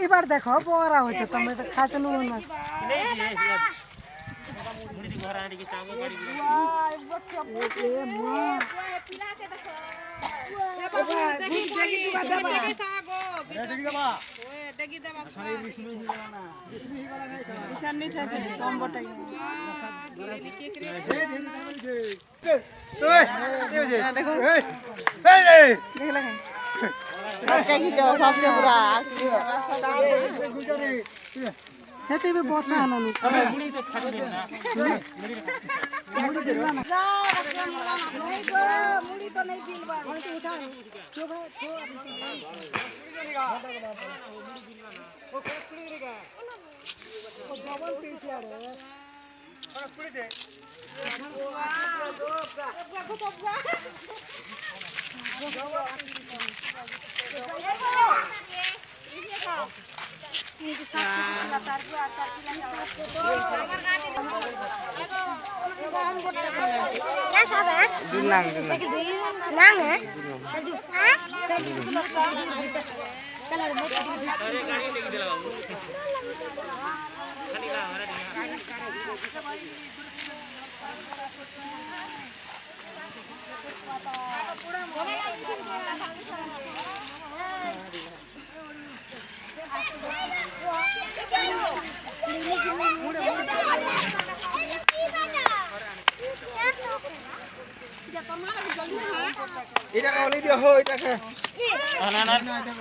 এবার দেখো পড়া হচ্ছে তুমি খাতে নুন না হেতে বসা না মুড়ি তো নেই দিলবা উঠা क्यों भाई वो कुड़ी रहेगा वो डबल पीस यार और कुड़ी दे क्या सब है? Dunang. नांग है? Ida kau lihat ho, ida ke. Anak-anak.